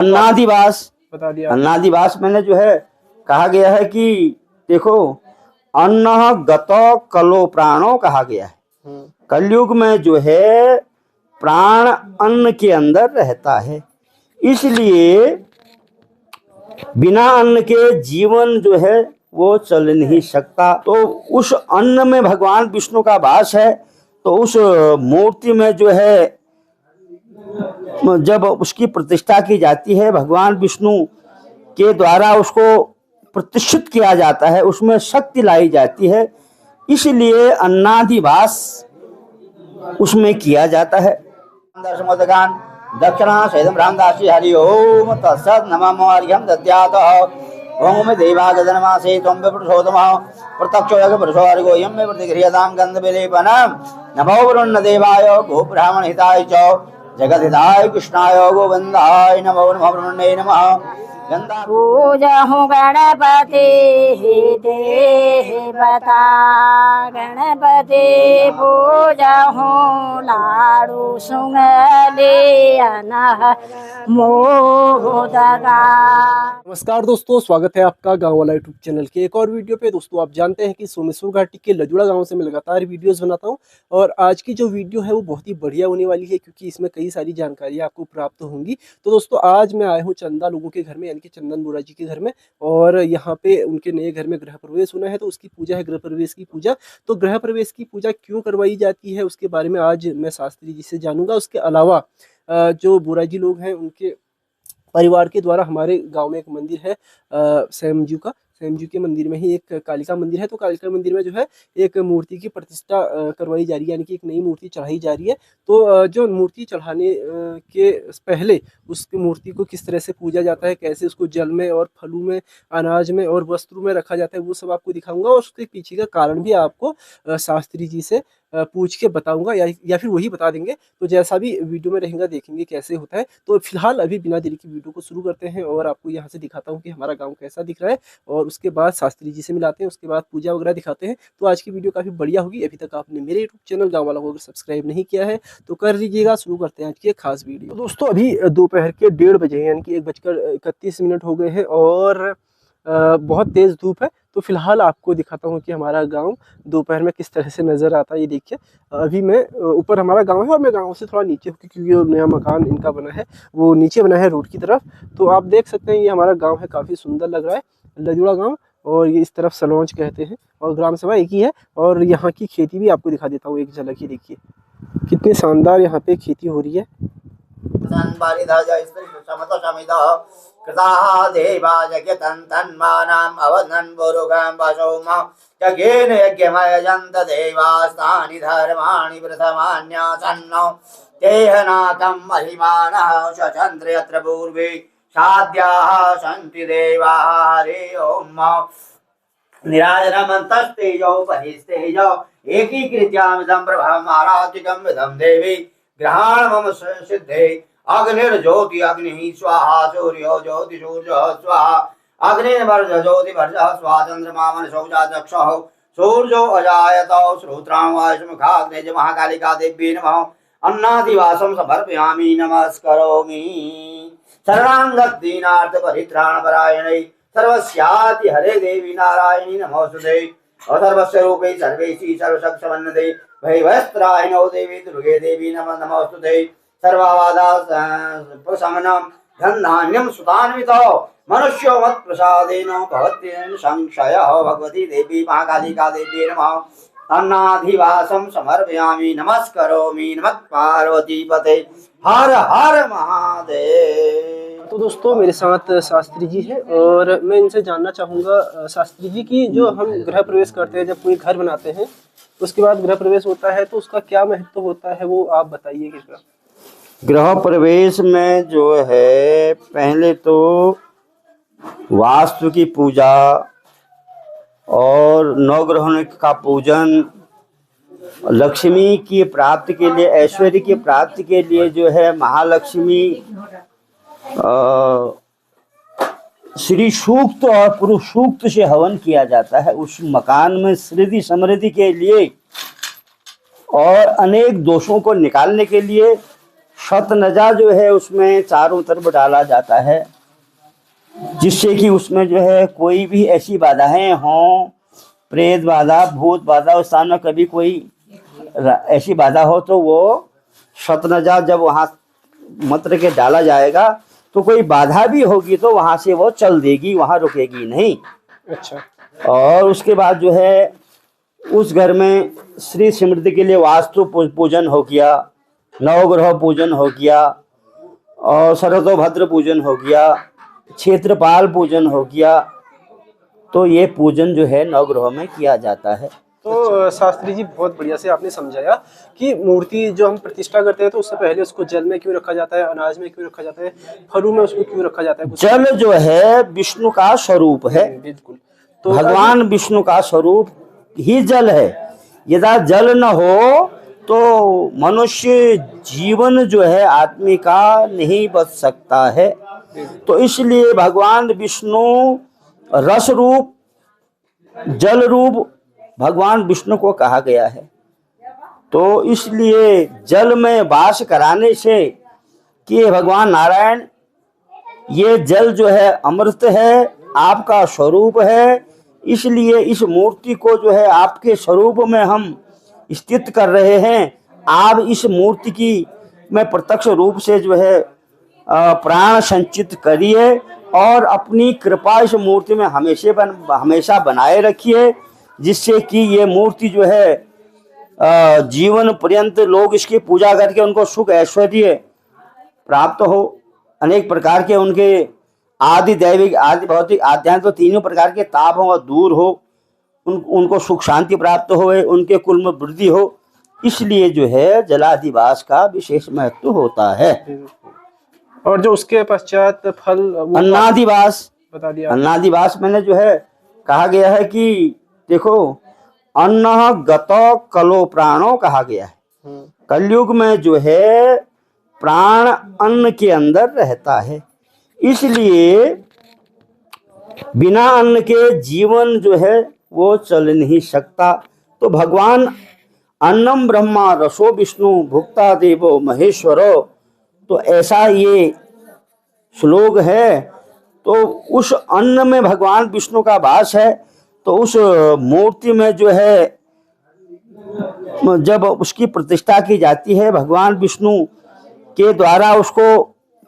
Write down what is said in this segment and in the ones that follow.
अन्नादिवास बता दिया। अन्नादिवास मैंने जो है कहा गया है कि देखो, अन्न गतो कलो प्राणो कहा गया है। कलयुग में जो है प्राण अन्न के अंदर रहता है, इसलिए बिना अन्न के जीवन जो है वो चल नहीं सकता। तो उस अन्न में भगवान विष्णु का वास है। तो उस मूर्ति में जो है जब उसकी प्रतिष्ठा की जाती है, भगवान विष्णु के द्वारा उसको प्रतिष्ठित किया जाता है, उसमें शक्ति लाई जाती है, इसलिए अन्नादिवास उसमें किया जाता है। दर्शमोदगान दक्षिणा सहितम रामदासी हरि ओम तत्सत् नमः अर्घ्यं दद्यात् ओम में देवागदनमासे त्वं विपुरुषोत्तमः प्रत्यक्षो यज्ञ पुरुषो अर्घो यं मे प्रतिगृह्यतां गन्धविलेपनं नमो वरुण देवाय गो ब्राह्मण हिताय च जगद्धिताय कृष्णाय गोविन्दाय नमो नमः ब्रह्मणे नमः। पूजा हूँ गणपति देवता गणपति पूजा हूँ लाडू सुंगले अनह मोदगा। नमस्कार दोस्तों, स्वागत है आपका गांव वाला यूट्यूब चैनल के एक और वीडियो पे। दोस्तों आप जानते हैं कि सोमेश्वर घाटी के लजुड़ा गांव से मैं लगातार वीडियोस बनाता हूं और आज की जो वीडियो है वो बहुत ही बढ़िया होने वाली है क्योंकि इसमें कई सारी जानकारी आपको प्राप्त होंगी। तो दोस्तों आज मैं आया हूं चंदा लोगों के घर में, यानी कि चंदन बोरा जी के घर में, और यहाँ पे उनके नए घर में गृह प्रवेश होना है। तो उसकी पूजा है, गृह प्रवेश की पूजा। तो गृह प्रवेश की पूजा क्यों करवाई जाती है उसके बारे में आज मैं शास्त्री जी से जानूंगा। उसके अलावा जो बोरा जी लोग हैं उनके परिवार के द्वारा हमारे गांव में एक मंदिर है सैम जी के मंदिर में ही एक कालिका मंदिर है। तो कालिका मंदिर में जो है एक मूर्ति की प्रतिष्ठा करवाई जा रही है, यानी कि एक नई मूर्ति चढ़ाई जा रही है। तो जो मूर्ति चढ़ाने के पहले उस मूर्ति को किस तरह से पूजा जाता है, कैसे उसको जल में और फलों में, अनाज में और वस्त्रों में रखा जाता है, वो सब आपको दिखाऊंगा और उसके पीछे का कारण भी आपको शास्त्री जी से पूछ के बताऊंगा या फिर वही बता देंगे। तो जैसा भी वीडियो में रहेगा देखेंगे कैसे होता है। तो फिलहाल अभी बिना देरी की वीडियो को शुरू करते हैं और आपको यहाँ से दिखाता हूँ कि हमारा गांव कैसा दिख रहा है और उसके बाद शास्त्री जी से मिलाते हैं, उसके बाद पूजा वगैरह दिखाते हैं। तो आज की वीडियो काफ़ी बढ़िया होगी। अभी तक आपने मेरे यूट्यूब चैनल गाँव वाला को अगर सब्सक्राइब नहीं किया है तो कर लीजिएगा। शुरू करते हैं आज की एक खास वीडियो। दोस्तों अभी दोपहर के 1:30 बजे यानी कि 1:31 हो गए हैं और बहुत तेज़ धूप है। तो फिलहाल आपको दिखाता हूँ कि हमारा गांव दोपहर में किस तरह से नज़र आता है। ये देखिए, अभी मैं ऊपर हमारा गांव है और मैं गांव से थोड़ा नीचे हूँ क्योंकि जो नया मकान इनका बना है वो नीचे बना है रोड की तरफ। तो आप देख सकते हैं ये हमारा गांव है, काफ़ी सुंदर लग रहा है लजुड़ा गाँव। और ये इस तरफ सलौंज कहते हैं और ग्राम सभा एक ही है। और यहाँ की खेती भी आपको दिखा देता हूँ एक झलक ही। देखिए कितनी शानदार यहाँ पे खेती हो रही है। कृताः देवा यज्ञतन्तन्मानाम् अवदन् बुरुगं वसोम यज्ञेन यज्ञमयजन्त देवास्तानि धर्माणि प्रथमान्यासन्नो देहनाकं महिमानः स्वचन्द्र यत्र पूर्वे साध्याः सन्ति देवाः हरि ओम निराजनमन्तस्तेजो बहिस्तेजो एकीकृत्यामिदं प्रभम् आराधिकं विदं देवी ग्रहाण मम सिद्धे अग्निर्ज्योति अग्नि स्वाहा सूर्यो ज्योति सूर्य स्वाहा अग्निर्वर्ज ज्योति वर्ज स्वाहा चंद्रमा मनसो चक्षुः सूर्यो अजायतो श्रोत्रां वायुमुखाग्नेय महाकालिका देवी नमः अन्नादिवासं समर्पयामि नमस्करोमि शरणागत दीनार्थ परित्राण परायणे सर्वस्याति हरे देवी नारायणी नमोस्तुते सर्वस्य रूपे सर्वेशी सर्वशक्ति वन्दे भैवस्त्रायणो देवी दुर्गे देवी नमोस्तुते सर्वावादा प्रशमनम धन धान्यम सुतान्वितो मनुष्यो मत प्रसादेन भवत्येन संशयः भगवती देवी महाकालिका देवी नमः अन्नाधिवासं समर्पयामि नमस्करोमि नमः पार्वती पते हर हर महादेव। तो दोस्तों मेरे साथ शास्त्री जी है और मैं इनसे जानना चाहूँगा शास्त्री जी की जो हम गृह प्रवेश करते हैं, जब कोई घर बनाते हैं उसके बाद गृह प्रवेश होता है तो उसका क्या महत्व होता है वो आप बताइए कृपया। गृह प्रवेश में जो है पहले तो वास्तु की पूजा और नवग्रहों का पूजन, लक्ष्मी की प्राप्ति के लिए, ऐश्वर्य की प्राप्ति के लिए जो है महालक्ष्मी श्री सूक्त और पुरुष सूक्त से हवन किया जाता है। उस मकान में श्रीधि समृद्धि के लिए और अनेक दोषों को निकालने के लिए शतनजा जो है उसमें चारों तरफ डाला जाता है, जिससे कि उसमें जो है कोई भी ऐसी बाधाएं हों, प्रेत बाधा, भूत बाधा, उस स्थान में कभी कोई ऐसी बाधा हो तो वो शतनजा जब वहाँ मंत्र के डाला जाएगा तो कोई बाधा भी होगी तो वहाँ से वो चल देगी, वहाँ रुकेगी नहीं। अच्छा। और उसके बाद जो है उस घर में श्री समृद्धि के लिए वास्तु पूजन हो गया, नवग्रह पूजन हो गया, और सरतोभद्र पूजन हो गया, क्षेत्रपाल पूजन हो गया। तो ये पूजन जो है नवग्रह में किया जाता है। तो शास्त्री जी बहुत बढ़िया से आपने समझाया कि मूर्ति जो हम प्रतिष्ठा करते हैं तो उससे पहले उसको जल में क्यों रखा जाता है, अनाज में क्यों रखा जाता है, फलों में उसको क्यों रखा जाता है। जल जो है विष्णु का स्वरूप है, बिल्कुल। तो भगवान विष्णु का स्वरूप ही जल है। यदि जल न हो तो मनुष्य जीवन जो है आदमी का नहीं बच सकता है। तो इसलिए भगवान विष्णु रस रूप, जल रूप भगवान विष्णु को कहा गया है। तो इसलिए जल में वास कराने से कि भगवान नारायण ये जल जो है अमृत है, आपका स्वरूप है, इसलिए इस मूर्ति को जो है आपके स्वरूप में हम स्थित कर रहे हैं। आप इस मूर्ति की में प्रत्यक्ष रूप से जो है प्राण संचित करिए और अपनी कृपा इस मूर्ति में हमेशा बनाए रखिए, जिससे कि ये मूर्ति जो है जीवन पर्यंत लोग इसकी पूजा करके उनको सुख ऐश्वर्य प्राप्त हो, अनेक प्रकार के उनके आदि दैविक, आदि भौतिक, आध्यात्मिक तो तीनों प्रकार के ताप हो और दूर हो, उनको सुख शांति प्राप्त हो, उनके कुल में वृद्धि हो। इसलिए जो है जलाधिवास का विशेष महत्व होता है। और जो उसके पश्चात फल अन्नादिवास बता दिया। अन्नादिवास मैंने जो है कहा गया है कि देखो अन्न गतो कलो प्राणो कहा गया है। कलयुग में जो है प्राण अन्न के अंदर रहता है, इसलिए बिना अन्न के जीवन जो है वो चल नहीं सकता। तो भगवान अन्नम ब्रह्मा रसो विष्णु भुक्ता देवो महेश्वरो, तो ऐसा ये श्लोक है। तो उस अन्न में भगवान विष्णु का वास है। तो उस मूर्ति में जो है जब उसकी प्रतिष्ठा की जाती है, भगवान विष्णु के द्वारा उसको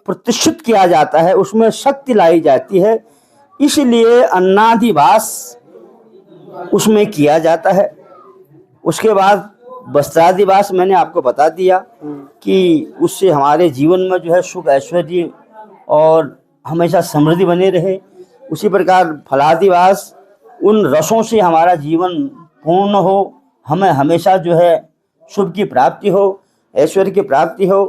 प्रतिष्ठित किया जाता है, उसमें शक्ति लाई जाती है, इसलिए अन्नादिवास उसमें किया जाता है। उसके बाद वस्त्रादिवास मैंने आपको बता दिया कि उससे हमारे जीवन में जो है सुख ऐश्वर्य और हमेशा समृद्धि बने रहे। उसी प्रकार फलादिवास, उन रसों से हमारा जीवन पूर्ण हो, हमें हमेशा जो है शुभ की प्राप्ति हो, ऐश्वर्य की प्राप्ति हो।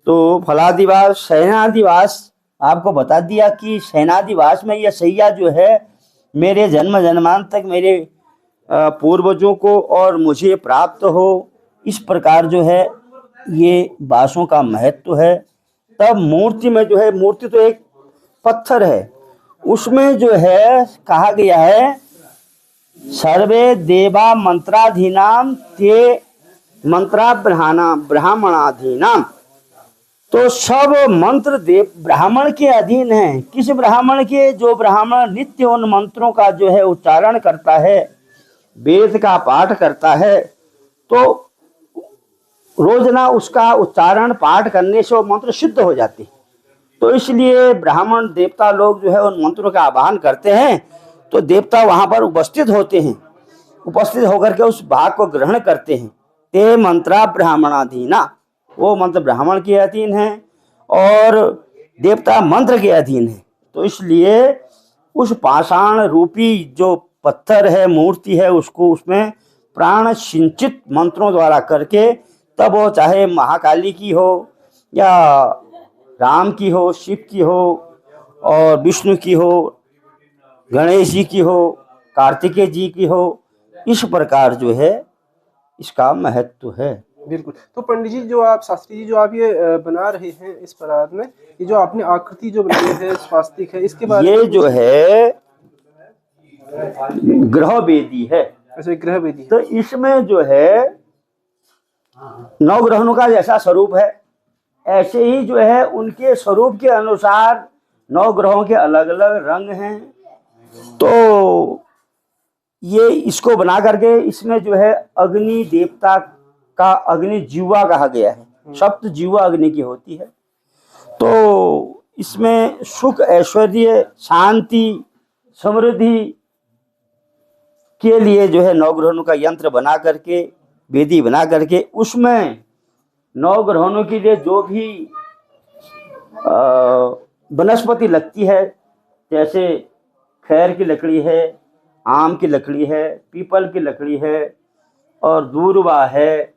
तो फलादिवास, शयनादिवास आपको बता दिया कि शयनादिवास में यह शैया जो है मेरे जन्म जन्मांत तक मेरे पूर्वजों को और मुझे प्राप्त हो, इस प्रकार जो है ये वासों का महत्व है। तब मूर्ति में जो है, मूर्ति तो एक पत्थर है, उसमें जो है कहा गया है सर्वे देवा मंत्राधीनाम ते मंत्रा ब्राह्मणाधीनाम। तो सब मंत्र देव ब्राह्मण के अधीन हैं। किस ब्राह्मण के? जो ब्राह्मण नित्य उन मंत्रों का जो है उच्चारण करता है, वेद का पाठ करता है, तो रोजना उसका उच्चारण पाठ करने से वो मंत्र सिद्ध हो जाते हैं। तो इसलिए ब्राह्मण देवता लोग जो है उन मंत्रों का आवाहन करते हैं, तो देवता वहां पर उपस्थित होते हैं, उपस्थित होकर के उस भाग को ग्रहण करते हैं। ते मंत्रा ब्राह्मणाधीना, वो मंत्र ब्राह्मण के अधीन है और देवता मंत्र के अधीन है। तो इसलिए उस पाषाण रूपी जो पत्थर है, मूर्ति है, उसको उसमें प्राण सिंचित मंत्रों द्वारा करके, तब वो चाहे महाकाली की हो या राम की हो, शिव की हो और विष्णु की हो, गणेश जी की हो, कार्तिकेय जी की हो, इस प्रकार जो है इसका महत्व है। बिल्कुल। तो पंडित जी, जो आप शास्त्री जी जो आप ये बना रहे हैं इस परात में, ये जो आपने आकृति जो बनाई है स्वास्तिक है, इसके बारे में ये जो है ग्रह वेदी है। अच्छा, ग्रह वेदी। तो इसमें जो है नौ ग्रहों का जैसा स्वरूप है, ऐसे ही जो है उनके स्वरूप के अनुसार 9 ग्रहों के अलग अलग रंग हैं। तो ये इसको बना करके इसमें जो है अग्नि देवता का अग्नि जीवा कहा गया है। सप्त जीवा अग्नि की होती है। तो इसमें सुख, ऐश्वर्य, शांति, समृद्धि के लिए जो है 9 ग्रहों का यंत्र बना करके, वेदी बना करके उसमें 9 ग्रहों के लिए जो भी वनस्पति लगती है, जैसे खैर की लकड़ी है, आम की लकड़ी है, पीपल की लकड़ी है और दूर्वा है,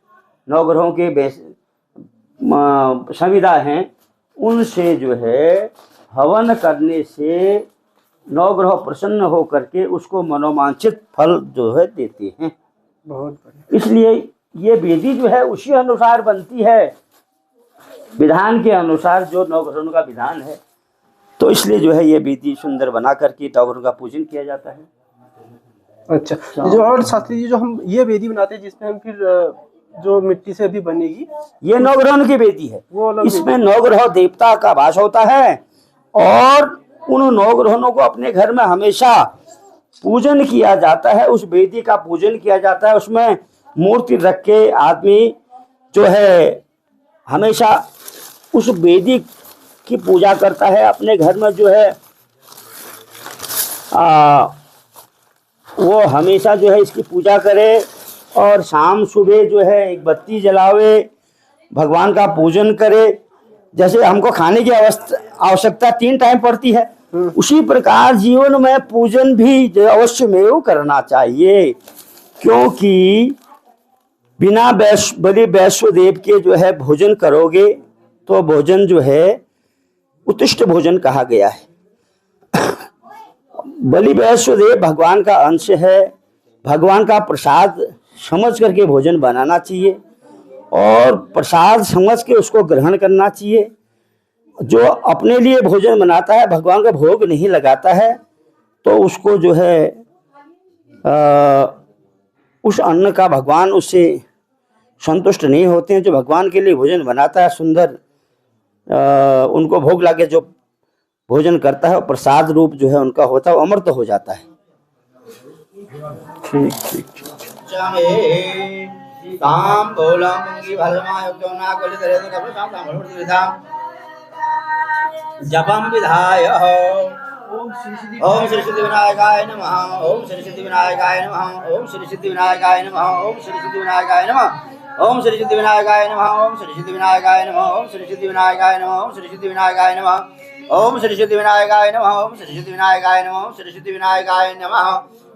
9 ग्रहों के संविदा हैं, उनसे जो है हवन करने से 9 ग्रह प्रसन्न हो करके उसको मनोवांछित फल जो है देते हैं। बहुत बढ़िया। इसलिए ये वेदी जो है उसी अनुसार बनती है, विधान के अनुसार जो 9 ग्रहों का विधान है। तो इसलिए जो है ये वेदी सुंदर बना करके 9 ग्रहों का पूजन किया जाता है। अच्छा, जो और शास्त्री जी जो हम ये वेदी बनाते हैं जिसमें हम फिर जो मिट्टी से भी बनेगी, ये 9 ग्रहों की वेदी है। वो अलग इसमें 9 ग्रह देवता का वास होता है और उन 9 ग्रहों को अपने घर में हमेशा पूजन किया जाता है। उस वेदी का पूजन किया जाता है। उसमें मूर्ति रख के आदमी जो है हमेशा उस वेदी की पूजा करता है। अपने घर में जो है वो हमेशा जो है इसकी पूजा करे और शाम सुबह जो है एक बत्ती जलावे, भगवान का पूजन करे। जैसे हमको खाने की आवश्यकता 3 टाइम पड़ती है, उसी प्रकार जीवन में पूजन भी अवश्य में करना चाहिए। क्योंकि बिना बलि वैश्वदेव के जो है भोजन करोगे तो भोजन जो है उत्कृष्ट भोजन कहा गया है। बलि वैश्वदेव भगवान का अंश है। भगवान का प्रसाद समझ करके भोजन बनाना चाहिए और प्रसाद समझ के उसको ग्रहण करना चाहिए। जो अपने लिए भोजन बनाता है, भगवान का भोग नहीं लगाता है, तो उसको जो है उस अन्न का भगवान उससे संतुष्ट नहीं होते हैं। जो भगवान के लिए भोजन बनाता है, सुंदर उनको भोग लागे जो भोजन करता है, प्रसाद रूप जो है उनका होता है, वो अमृत हो जाता है। ठीक ठीक ठीक। जपम विधाय ओम श्री सिद्धि विनायकाय नमः, ओम श्री सिद्धि विनायकाय नमः, ओम श्री सिद्धि विनायकाय नमः, ओम श्री सिद्धि विनायकाय नमः, ओम श्री सिद्धि विनायकाय नमः, ओम श्री सिद्धि विनायकाय नमः, ओम श्री सिद्धि विनायकाय नमः, ओम श्री सिद्धि विनायकाय नमः, ओम श्री सिद्धि विनायकाय नमः, ओम श्री सिद्धि विनायकाय नमः, ओम श्री सिद्धि विनायकाय नमः।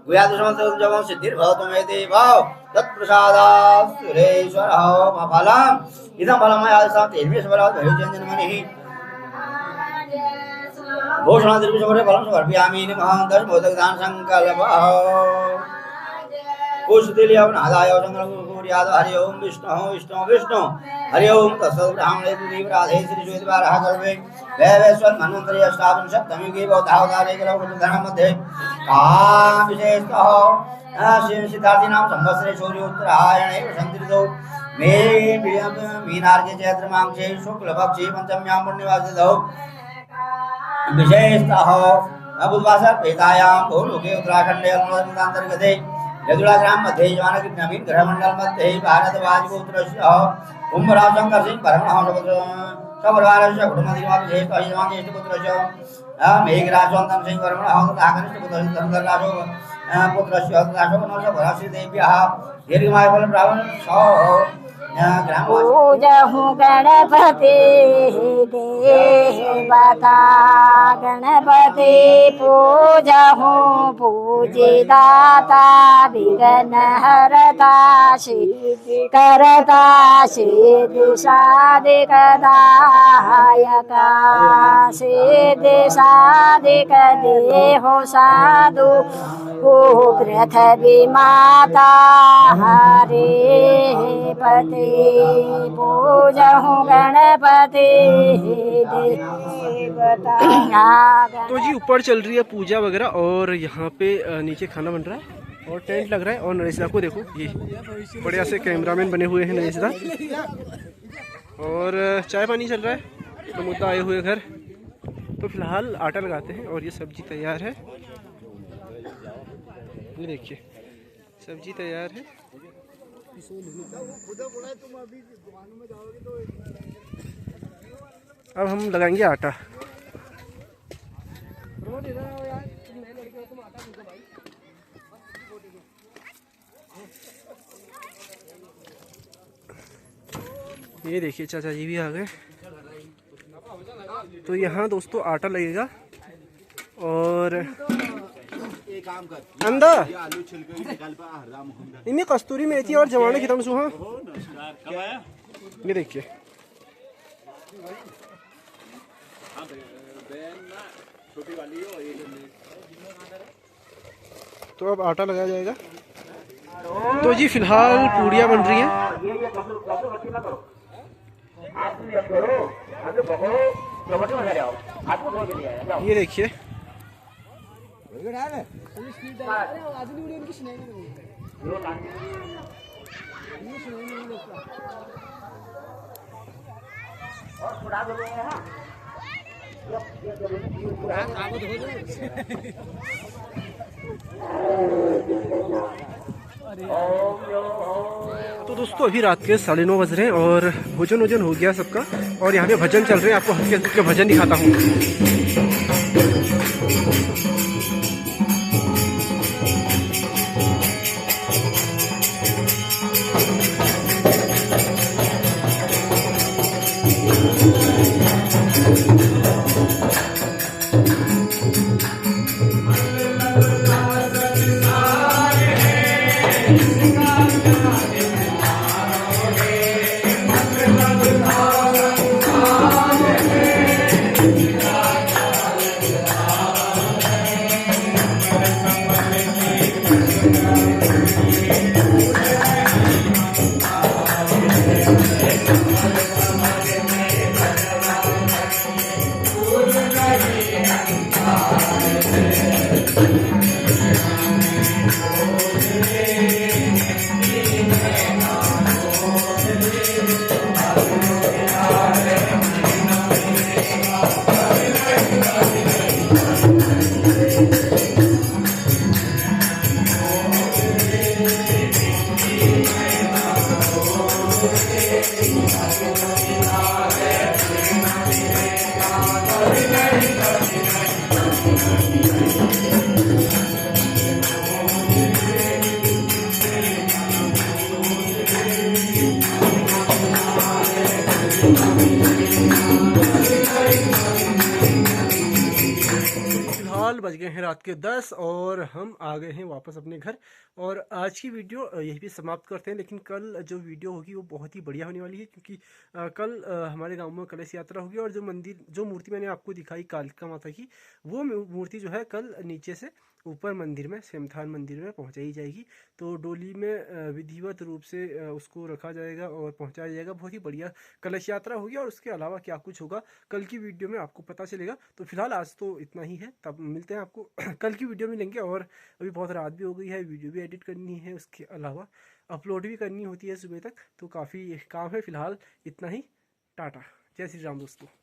गुह्यादुषमं सिद्धिर्भवतु मे देव तत्प्रसादात् सुरेश्वरः फलम् इदं फलमया तेन्मेश्वरात् भविष्यन्जन्मनिः भूषणादिर्विषये फलं समर्पयामि नमः। 10 मोदकदान संकल्पः कुशतिलियवनादाय संकल्पकुर्याद। हरि ओम विष्णु विष्णु विष्णु हरि ओम तत्सत् ब्राह्मणे देव राधे श्री श्वेतवाराह कल्पे वैश्वर मन्वन्तरे अष्टाविंशत्तमयुगे बौद्धावतारे कलौधर्म मध्ये काम विशेषतः शिव सिद्धार्थीनां संवत्सरे सूर्योत्तरायणे वसन्त ऋतौ मे मीनार्के चैत्र मासे शुक्लपक्षे पंचम्यां पुण्यवासतिथौ विशेषतः बुधवासर पेतायां भूलोके उत्तराखंडे अन्तर्गते यदुला ग्राम मध्ये जानकी नवीन ग्रह मंडल मध्ये भारतवाज गोत्रस्य कुंभराज शंकर सिंह परमहंस सपरिवारस्य कुटुंबदिवा विशेषतः यजमान ज्येष्ठ पुत्रस्य मेघराज वंदन सिंह परमहंस आकनिष्ठ पुत्रस्य धनराजो पुत्रस्य राजो नवस भराश्री देव्याः दीर्घमाय फल प्राप्त पूजहु गणपति देवता गणपति पूजहु पूजिदाता विघ्न हरता सिद्धि करता सिद्धि साधिकदायका सिद्धि साधिक देहो साधु पृथ्वी माता हरे पति पूजहु गणपति देवता। तो जी ऊपर चल रही है पूजा वगैरह और यहाँ पे नीचे खाना बन रहा है और टेंट लग रहा है। और नरेश दा को देखो, ये बढ़िया से कैमरामैन बने हुए हैं नरेश दा। और चाय पानी चल रहा है। तो मुद्दा आए हुए घर, तो फिलहाल आटा लगाते हैं और ये सब्जी तैयार है। ये देखिए सब्जी तैयार है। अब हम लगाएंगे आटा। ये देखिए चाचा जी भी आ गए। तो यहाँ दोस्तों आटा लगेगा और अंदर इन्हें कस्तूरी मेथी और जवाने खितम सुहा। ये देखिए तो अब आटा लगाया जाएगा। तो जी फिलहाल पूड़ियाँ बन रही हैं। ये देखिए तो दोस्तों अभी रात के 9:30 बज रहे हैं और भोजन वोजन हो गया सबका और यहाँ पे भजन चल रहे हैं। आपको हल्के हल्के भजन दिखाता हूँ। फिलहाल बज गए हैं रात के 10 और हम आ गए हैं वापस अपने घर। और आज की वीडियो यही भी समाप्त करते हैं। लेकिन कल जो वीडियो होगी वो बहुत ही बढ़िया होने वाली है, क्योंकि कल हमारे गांव में कलश यात्रा होगी और जो मूर्ति मैंने आपको दिखाई कालिका माता की, वो मूर्ति जो है कल नीचे से ऊपर मंदिर में, सेमथान मंदिर में पहुंचाई जाएगी। तो डोली में विधिवत रूप से उसको रखा जाएगा और पहुंचाया जाएगा। बहुत ही बढ़िया कलश यात्रा होगी और उसके अलावा क्या कुछ होगा कल की वीडियो में आपको पता चलेगा। तो फिलहाल आज तो इतना ही है, तब मिलते हैं आपको कल की वीडियो में लेंगे। और अभी बहुत रात भी हो गई है, वीडियो भी एडिट करनी है, उसके अलावा अपलोड भी करनी होती है सुबह तक, तो काफ़ी काम है। फिलहाल इतना ही, टाटा, जय श्री राम दोस्तों।